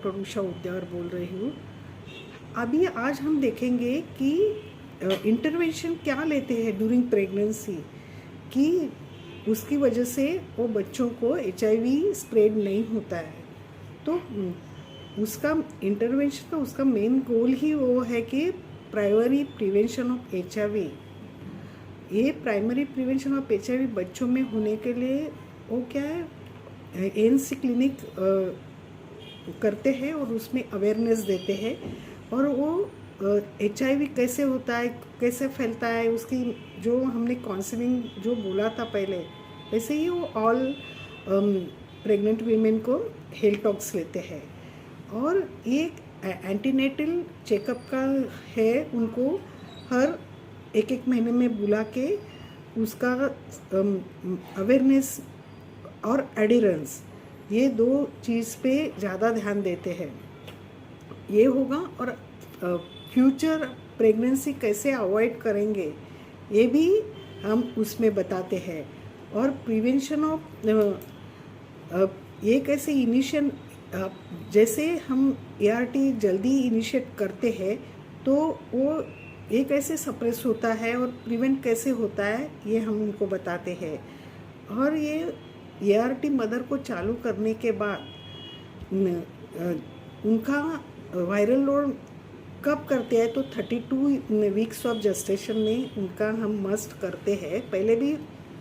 Doctor Usha उद्यावर बोल रही हूँ। अभी आज हम देखेंगे कि इंटरवेंशन क्या लेते हैं ड्यूरिंग प्रेगनेंसी, कि उसकी वजह से वो बच्चों को HIV स्प्रेड नहीं होता है। तो उसका इंटरवेंशन का उसका मेन गोल ही वो है कि प्राइमरी प्रिवेंशन ऑफ HIV। ये प्राइमरी प्रिवेंशन ऑफ HIV बच्चों में होने के लिए वो क्या है, ANC क्लिनिक करते हैं और उसमें अवेयरनेस देते हैं। और वो HIV कैसे होता है, कैसे फैलता है, उसकी जो हमने काउंसलिंग जो बोला था पहले, वैसे ही वो ऑल प्रेग्नेंट वीमेन को हेल्थ टॉक्स लेते हैं। और ये एंटीनेटल चेकअप का है, उनको हर एक महीने में बुला के उसका अवेयरनेस और एडिरेंस, ये दो चीज़ पे ज़्यादा ध्यान देते हैं। ये होगा। और फ्यूचर प्रेगनेंसी कैसे अवॉइड करेंगे ये भी हम उसमें बताते हैं। और प्रिवेंशन ऑफ ये कैसे इनिशियल, जैसे हम ART जल्दी इनिशिएट करते हैं तो वो ये कैसे सप्रेस होता है और प्रिवेंट कैसे होता है, ये हम उनको बताते हैं। और ये ART मदर को चालू करने के बाद उनका वायरल लोड कब करते हैं, तो 32 वीक्स ऑफ जेस्टेशन में उनका हम मस्ट करते हैं। पहले भी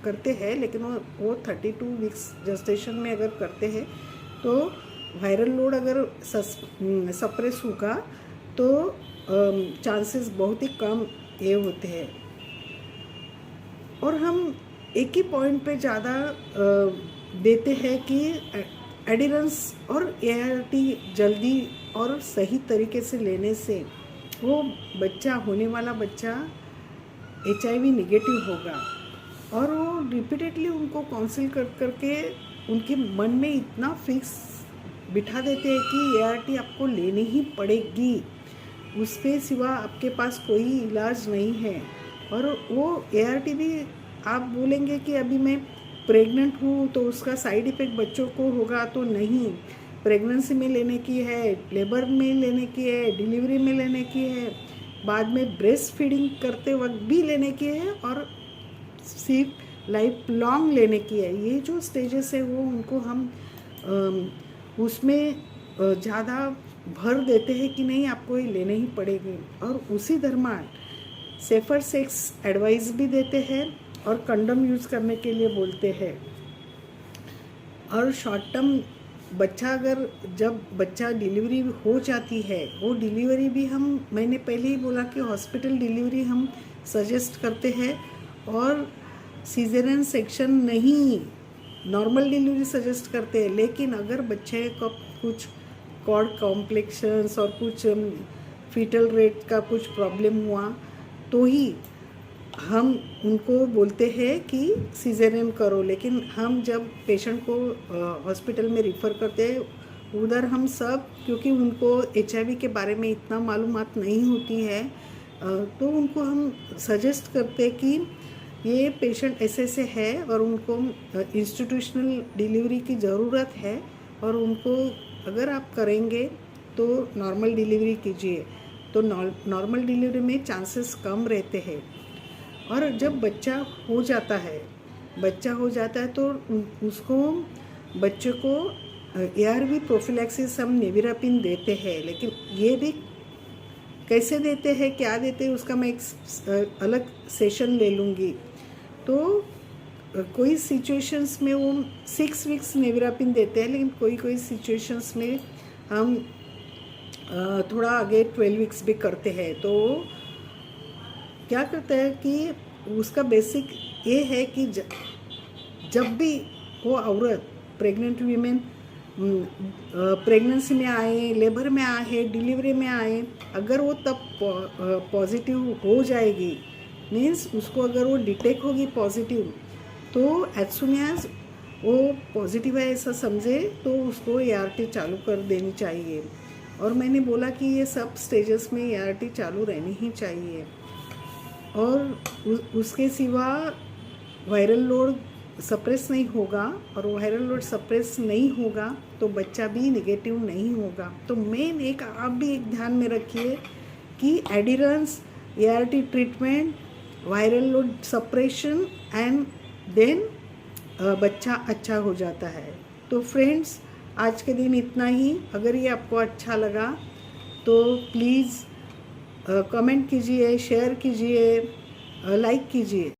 करते हैं, लेकिन वो 32 वीक्स जेस्टेशन में अगर करते हैं तो वायरल लोड अगर सप्रेस होगा तो चांसेस बहुत ही कम ये होते हैं। और हम एक ही पॉइंट पे ज़्यादा देते हैं कि एडिरेंस और ART जल्दी और सही तरीके से लेने से वो बच्चा, होने वाला बच्चा HIV निगेटिव होगा। और वो रिपीटेडली उनको काउंसिल करके उनके मन में इतना फिक्स बिठा देते हैं कि ART आपको लेनी ही पड़ेगी, उसके सिवा आपके पास कोई इलाज नहीं है। और वो ART भी आप बोलेंगे कि अभी मैं प्रेग्नेंट हूँ तो उसका साइड इफ़ेक्ट बच्चों को होगा, तो नहीं, प्रेगनेंसी में लेने की है, लेबर में लेने की है, डिलीवरी में लेने की है, बाद में ब्रेस्ट फीडिंग करते वक्त भी लेने की है, और सिर्फ लाइफ लॉन्ग लेने की है। ये जो स्टेजेस है वो उनको हम उसमें ज़्यादा भर देते हैं कि नहीं, आपको ये लेने ही पड़ेगी। और उसी दरम्यान सेफर सेक्स एडवाइस भी देते हैं और कंडोम यूज़ करने के लिए बोलते हैं। और शॉर्ट टर्म बच्चा, अगर जब बच्चा डिलीवरी हो जाती है, वो डिलीवरी भी मैंने पहले ही बोला कि हॉस्पिटल डिलीवरी हम सजेस्ट करते हैं, और सीजरियन सेक्शन नहीं, नॉर्मल डिलीवरी सजेस्ट करते हैं। लेकिन अगर बच्चे को कुछ कॉर्ड कॉम्प्लेक्शंस और कुछ फीटल रेट का कुछ प्रॉब्लम हुआ तो ही हम उनको बोलते हैं कि सीजरियन करो। लेकिन हम जब पेशेंट को हॉस्पिटल में रिफ़र करते हैं, उधर हम सब, क्योंकि उनको HIV के बारे में इतना मालूमात नहीं होती है, तो उनको हम सजेस्ट करते हैं कि ये पेशेंट ऐसे है और उनको इंस्टीट्यूशनल डिलीवरी की ज़रूरत है, और उनको अगर आप करेंगे तो नॉर्मल डिलीवरी कीजिए। तो नॉर्मल डिलीवरी में चांसेस कम रहते हैं। और जब बच्चा हो जाता है तो उसको, बच्चे को ARV प्रोफिलैक्सिस हम नेविरापिन देते हैं। लेकिन ये भी कैसे देते हैं, क्या देते हैं, उसका मैं एक अलग सेशन ले लूँगी। तो कोई सिचुएशंस में वो 6 वीक्स नेविरापिन देते हैं, लेकिन कोई सिचुएशंस में हम थोड़ा आगे 12 वीक्स भी करते हैं। तो क्या करता है कि उसका बेसिक ये है कि जब भी वो औरत, प्रेग्नेंट वीमेन, प्रेगनेंसी में आए, लेबर में आए, डिलीवरी में आए, अगर वो तब पॉजिटिव हो जाएगी, मीन्स उसको अगर वो डिटेक्ट होगी पॉजिटिव, तो एज सुन एज वो पॉजिटिव है ऐसा समझे तो उसको ART चालू कर देनी चाहिए। और मैंने बोला कि ये सब स्टेजेस में ART चालू रहनी ही चाहिए। और उसके सिवा वायरल लोड सप्रेस नहीं होगा, और वायरल लोड सप्रेस नहीं होगा तो बच्चा भी नेगेटिव नहीं होगा। तो मेन एक आप भी एक ध्यान में रखिए कि adherence, ART treatment, viral load suppression and then बच्चा अच्छा हो जाता है। तो फ्रेंड्स, आज के दिन इतना ही। अगर ये आपको अच्छा लगा तो प्लीज़ कमेंट कीजिए, शेयर कीजिए, लाइक कीजिए।